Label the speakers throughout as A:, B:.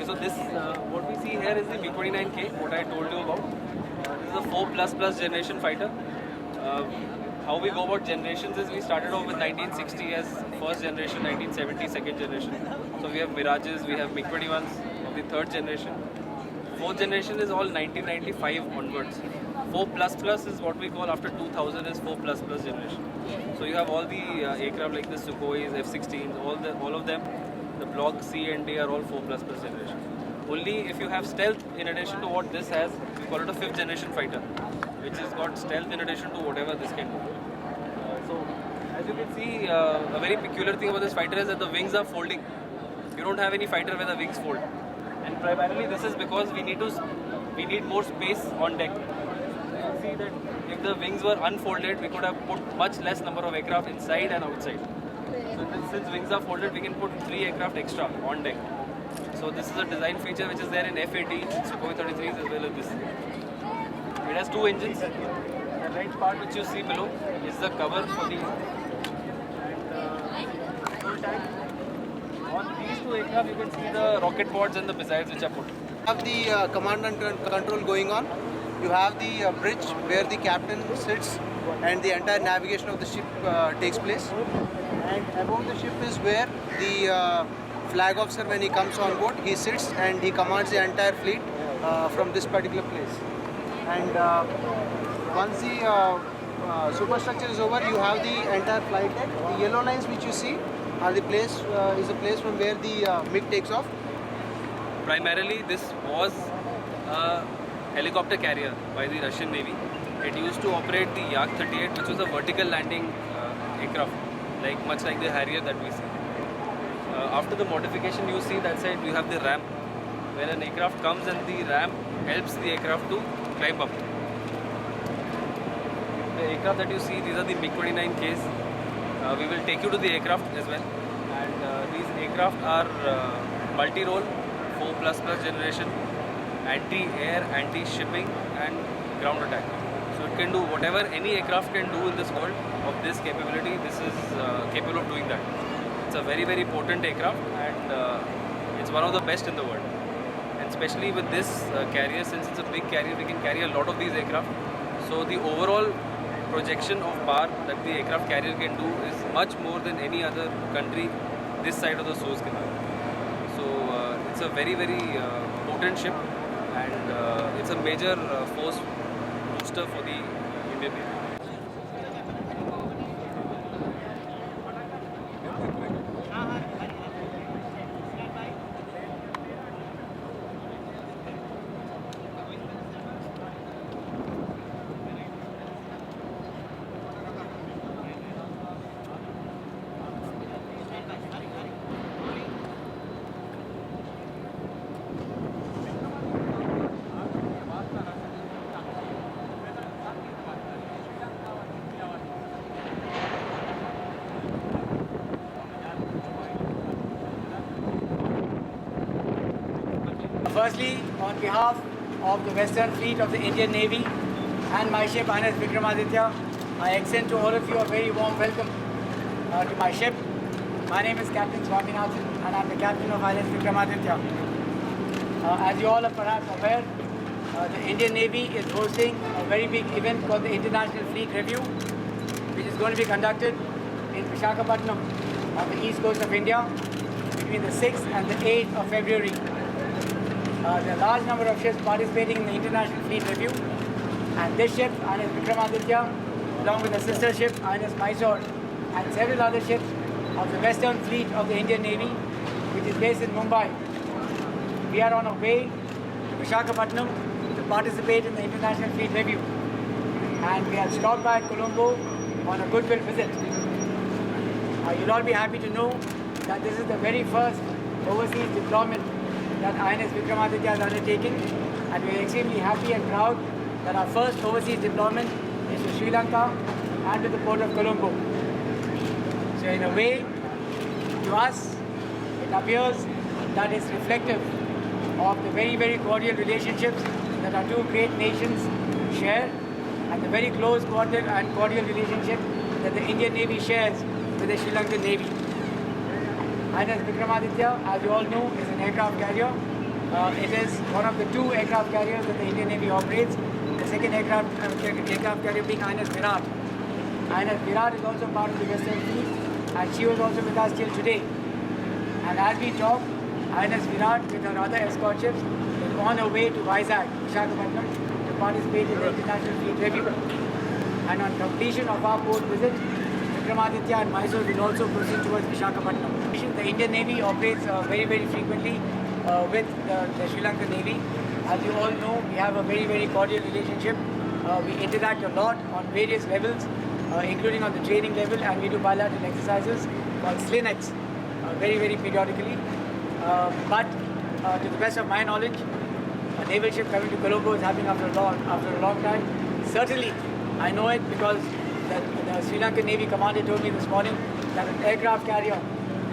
A: Okay, so this what we see here is the MiG-29K, what I told you about. This is a 4++ generation fighter. How we go about generations is we started off with 1960 as first generation, 1970 second generation. So we have Mirages, we have MiG-21s of the third generation. Fourth generation is all 1995 onwards. 4++ is what we call after 2000 is 4++ generation. So you have all the aircraft like the Sukhois, F-16s, all of them. The Block C and D are all 4++ generation. Only if you have stealth in addition to what this has, we call it a 5th generation fighter, which has got stealth in addition to whatever this can do. So as you can see, a very peculiar thing about this fighter is that the wings are folding. You don't have any fighter where the wings fold. And primarily this is because we need more space on deck. You see that if the wings were unfolded, we could have put much less number of aircraft inside and outside. So since wings are folded, we can put 3 aircraft extra on deck. So this is a design feature which is there in F-18, Sukhoi 33s as well as this. It has 2 engines. The right part which you see below is the cover for the full tank. On these 2 aircraft you can see the rocket pods and the missiles which are put.
B: You have the command and control going on. You have the bridge where the captain sits and the entire navigation of the ship takes place. And above the ship is where the flag officer, when he comes on board, he sits and he commands the entire fleet from this particular place. And once the superstructure is over, you have the entire flight deck. The yellow lines which you see are the place is the place from where the MiG takes off.
A: Primarily, this was a helicopter carrier by the Russian Navy. It used to operate the Yak-38, which was a vertical landing aircraft, much like the Harrier that we see. After the modification, you see that side you have the ramp, where an aircraft comes and the ramp helps the aircraft to climb up. The aircraft that you see, these are the MiG-29Ks. We will take you to the aircraft as well. And these aircraft are multi-role, 4++ generation, anti-air, anti-shipping and ground attack. So it can do whatever any aircraft can do in this world of this capability. This is capable of doing that. It's a very, very potent aircraft and it's one of the best in the world. And especially with this carrier, since it's a big carrier, we can carry a lot of these aircraft. So the overall projection of power that the aircraft carrier can do is much more than any other country this side of the Suez Canal. So it's a very, very potent ship and it's a major force booster for the Indian Navy.
C: Firstly, on behalf of the Western Fleet of the Indian Navy and my ship INS Vikramaditya, I extend to all of you a very warm welcome to my ship. My name is Captain Swaminathan and I'm the captain of INS Vikramaditya. As you all are perhaps aware, the Indian Navy is hosting a very big event called the International Fleet Review, which is going to be conducted in Visakhapatnam on the east coast of India between the 6th and the 8th of February. There are a large number of ships participating in the International Fleet Review, and this ship, INS Vikramaditya, along with a sister ship, INS Mysore, and several other ships of the Western Fleet of the Indian Navy, which is based in Mumbai. We are on our way to Visakhapatnam to participate in the International Fleet Review, and we have stopped by at Colombo on a goodwill visit. You'll all be happy to know that this is the very first overseas deployment that INS Vikramaditya has undertaken, and we are extremely happy and proud that our first overseas deployment is to Sri Lanka and to the port of Colombo. So in a way, to us, it appears that it's reflective of the very, very cordial relationships that our two great nations share, and the very close and cordial relationship that the Indian Navy shares with the Sri Lankan Navy. INS Vikramaditya, as you all know, is an aircraft carrier It is one of the two aircraft carriers that the Indian Navy operates. The second aircraft carrier being INS Virat. INS Virat is also part of the Western Fleet, and she was also with us till today. And as we talk, INS Virat with her other escort ships is on her way to Vizag, Visakhapatnam, to participate in the International Fleet Review. And on completion of our port visit, Vikramaditya and Mysore will also proceed towards Visakhapatnam. The Indian Navy operates very, very frequently with the Sri Lankan Navy. As you all know, we have a very, very cordial relationship. We interact a lot on various levels, including on the training level, and we do bilateral exercises called SLINEX very, very periodically. But to the best of my knowledge, a naval ship coming to Colombo is happening after a long time. Certainly, I know it because the Sri Lankan Navy commander told me this morning that an aircraft carrier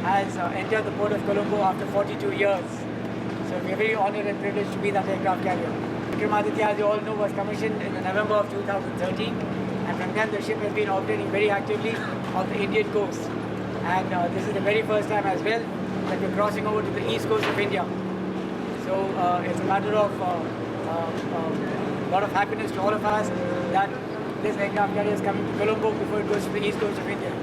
C: has entered the port of Colombo after 42 years. So we are very honoured and privileged to be that aircraft carrier. Vikramaditya, as you all know, was commissioned in November of 2013, and from then the ship has been operating very actively off the Indian coast. And this is the very first time as well that we're crossing over to the east coast of India. So it's a matter of a lot of happiness to all of us that this aircraft carrier is coming to Colombo before it goes to the east coast of India.